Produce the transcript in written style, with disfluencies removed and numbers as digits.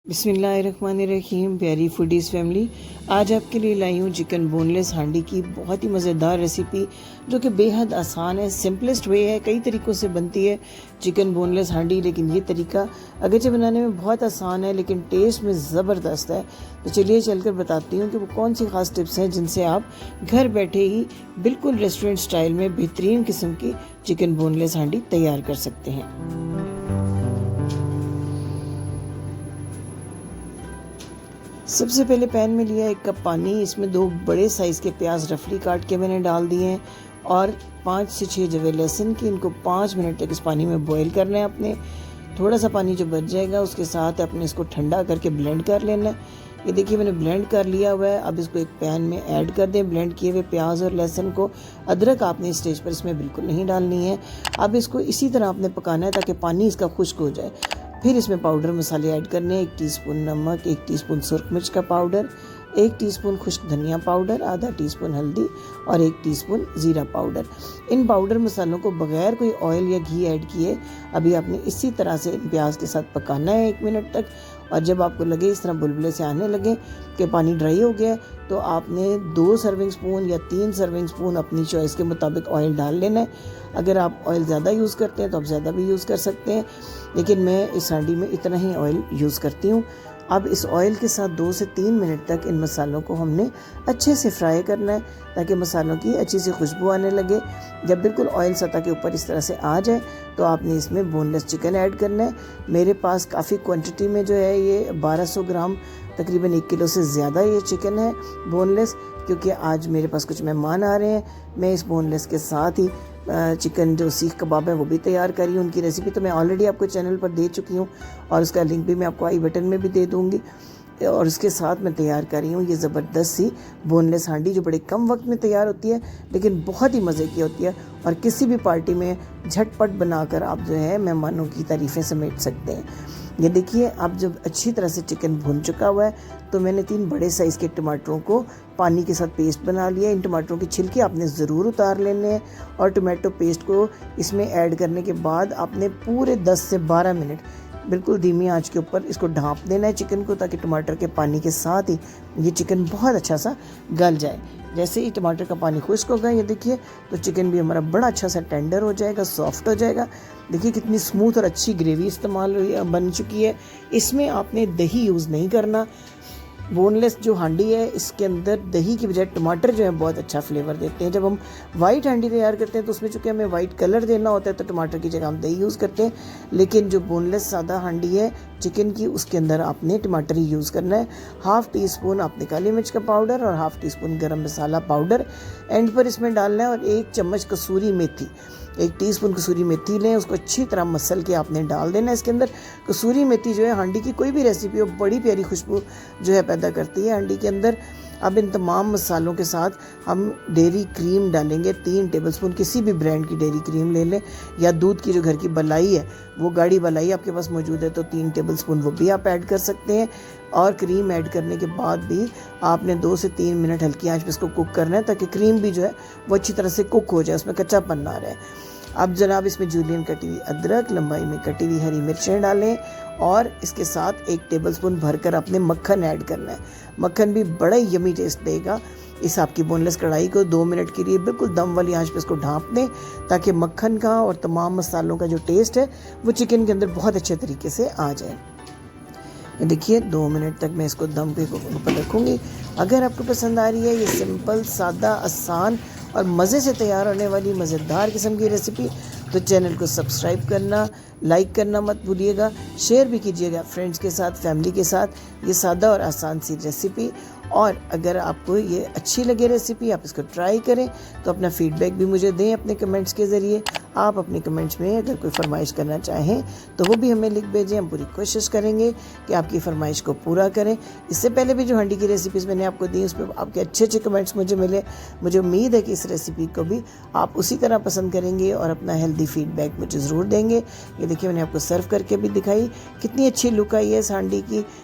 बिस्मिल्लाहिर्रहमानिर्रहीम। प्यारी foodies family, आज आपके लिए लाई हूँ चिकन बोनलेस हांडी की बहुत ही मज़ेदार रेसिपी जो कि बेहद आसान है। सिंपलेस्ट वे है, कई तरीक़ों से बनती है चिकन बोनलेस हांडी, लेकिन ये तरीका अगरचे बनाने में बहुत आसान है लेकिन टेस्ट में ज़बरदस्त है। तो चलिए चलकर बताती हूँ कि वो कौन सी ख़ास टिप्स हैं जिनसे आप घर बैठे ही बिल्कुल रेस्टोरेंट स्टाइल में बेहतरीन किस्म की चिकन बोनलेस हांडी तैयार कर सकते हैं। सबसे पहले पैन में लिया 1 कप पानी, इसमें 2 बड़े साइज़ के प्याज रफली काट के मैंने डाल दिए हैं और 5 से 6 जवे लहसुन की। इनको 5 मिनट तक इस पानी में बॉईल करना है अपने। थोड़ा सा पानी जो बच जाएगा उसके साथ अपने इसको ठंडा करके ब्लेंड कर लेना है। ये देखिए मैंने ब्लेंड कर लिया हुआ है। अब इसको एक पैन में ऐड कर दें ब्लेंड किए हुए प्याज और लहसुन को। अदरक आपने इस स्टेज पर इसमें बिल्कुल नहीं डालनी है। अब इसको इसी तरह आपने पकाना है ताकि पानी इसका खुश्क हो जाए। फिर इसमें पाउडर मसाले ऐड करने हैं। 1 टीस्पून नमक, 1 टीस्पून सुरख मिर्च का पाउडर, 1 टीस्पून खुश्क धनिया पाउडर, आधा टीस्पून हल्दी और 1 टीस्पून ज़ीरा पाउडर। इन पाउडर मसालों को बगैर कोई ऑयल या घी ऐड किए अभी आपने इसी तरह से प्याज के साथ पकाना है 1 मिनट तक। और जब आपको लगे इस तरह बुलबुले से आने लगे कि पानी ड्राई हो गया है तो आपने 2 सर्विंग स्पून या 3 सर्विंग स्पून अपनी चॉइस के मुताबिक ऑयल डाल लेना है। अगर आप ऑयल ज़्यादा यूज़ करते हैं तो आप ज़्यादा भी यूज़ कर सकते हैं, लेकिन मैं इस हांडी में इतना ही ऑयल यूज़ करती हूँ। अब इस ऑयल के साथ 2 से 3 मिनट तक इन मसालों को हमने अच्छे से फ्राई करना है ताकि मसालों की अच्छी सी खुशबू आने लगे। जब बिल्कुल ऑयल सतह के ऊपर इस तरह से आ जाए तो आपने इसमें बोनलेस चिकन ऐड करना है। मेरे पास काफ़ी क्वांटिटी में जो है ये 1200 ग्राम, तकरीबन 1 किलो से ज़्यादा ये चिकन है बोनलेस, क्योंकि आज मेरे पास कुछ मेहमान आ रहे हैं। मैं इस बोनलेस के साथ ही चिकन जो सीख कबाब है वो भी तैयार करी हूँ। उनकी रेसिपी तो मैं ऑलरेडी आपको चैनल पर दे चुकी हूँ और उसका लिंक भी मैं आपको आई बटन में भी दे दूँगी। और इसके साथ मैं तैयार कर रही हूँ ये ज़बरदस्त सी बोनलेस हांडी जो बड़े कम वक्त में तैयार होती है लेकिन बहुत ही मज़े की होती है और किसी भी पार्टी में झटपट बनाकर आप जो है मेहमानों की तारीफ़ें समेट सकते हैं। ये देखिए अब जब अच्छी तरह से चिकन भुन चुका हुआ है तो मैंने 3 बड़े साइज़ के टमाटरों को पानी के साथ पेस्ट बना लिया। इन टमाटरों के छिलके आपने ज़रूर उतार लेने हैं और टमाटो पेस्ट को इसमें ऐड करने के बाद आपने पूरे 10 से 12 मिनट बिल्कुल धीमी आंच के ऊपर इसको ढाँप देना है चिकन को, ताकि टमाटर के पानी के साथ ही ये चिकन बहुत अच्छा सा गल जाए। जैसे ही टमाटर का पानी खुश्क होगा ये देखिए तो चिकन भी हमारा बड़ा अच्छा सा टेंडर हो जाएगा, सॉफ्ट हो जाएगा। देखिए कितनी स्मूथ और अच्छी ग्रेवी इस्तेमाल बन चुकी है। इसमें आपने दही यूज़ नहीं करना। बोनलेस जो हांडी है इसके अंदर दही की बजाय टमाटर जो है बहुत अच्छा फ्लेवर देते हैं। जब हम वाइट हांडी तैयार करते हैं तो उसमें चूँकि हमें वाइट कलर देना होता है तो टमाटर की जगह हम दही यूज़ करते हैं, लेकिन जो बोनलेस सादा हांडी है चिकन की उसके अंदर आपने टमाटर ही यूज़ करना है। 1/2 टीस्पून आपने काली मिर्च का पाउडर और 1/2 टीस्पून गरम मसाला पाउडर एंड पर इसमें डालना है और 1 चम्मच कसूरी मेथी, 1 टीस्पून कसूरी मेथी लें, उसको अच्छी तरह मसल के आपने डाल देना है इसके अंदर। कसूरी मेथी जो है हांडी की कोई भी रेसिपी हो बड़ी प्यारी खुशबू जो है पैदा करती है हांडी के अंदर। अब इन तमाम मसालों के साथ हम डेयरी क्रीम डालेंगे। 3 टेबलस्पून किसी भी ब्रांड की डेयरी क्रीम ले लें या दूध की जो घर की मलाई है वो गाढ़ी मलाई आपके पास मौजूद है तो 3 टेबलस्पून वो भी आप ऐड कर सकते हैं। और क्रीम ऐड करने के बाद भी आपने 2 से 3 मिनट हल्की आंच पे इसको कुक करना है ताकि क्रीम भी जो है वो अच्छी तरह से कुक हो जाए, उसमें कच्चापन ना रहे। अब जनाब इसमें जूलियन कटी हुई अदरक, लंबाई में कटी हुई हरी मिर्चें डालें और इसके साथ 1 टेबलस्पून भरकर आपने मक्खन ऐड करना है। मक्खन भी बड़ा ही यमी टेस्ट देगा। इस आपकी बोनलेस कढ़ाई को 2 मिनट के लिए बिल्कुल दम वाली आंच पे इसको ढाँप दें ताकि मक्खन का और तमाम मसालों का जो टेस्ट है वो चिकन के अंदर बहुत अच्छे तरीके से आ जाए। देखिए 2 मिनट तक मैं इसको दम पे ऊपर रखूँगी। अगर आपको पसंद आ रही है ये सिंपल, सादा, आसान और मज़े से तैयार होने वाली मज़ेदार किस्म की रेसिपी तो चैनल को सब्सक्राइब करना, लाइक करना मत भूलिएगा, शेयर भी कीजिएगा फ्रेंड्स के साथ, फैमिली के साथ ये सादा और आसान सी रेसिपी। और अगर आपको ये अच्छी लगे रेसिपी आप इसको ट्राई करें तो अपना फीडबैक भी मुझे दें अपने कमेंट्स के ज़रिए। आप अपने कमेंट्स में अगर कोई फरमाइश करना चाहें तो वो भी हमें लिख भेजें, हम पूरी कोशिश करेंगे कि आपकी फरमाइश को पूरा करें। इससे पहले भी जो हांडी की रेसिपीज़ मैंने आपको दी उस पर आपके अच्छे अच्छे कमेंट्स मुझे मिले। मुझे उम्मीद है कि इस रेसिपी को भी आप उसी तरह पसंद करेंगे और अपना हेल्दी फीडबैक मुझे ज़रूर देंगे। ये देखिए मैंने आपको सर्व करके भी दिखाई, कितनी अच्छी लुक आई है इस हांडी की,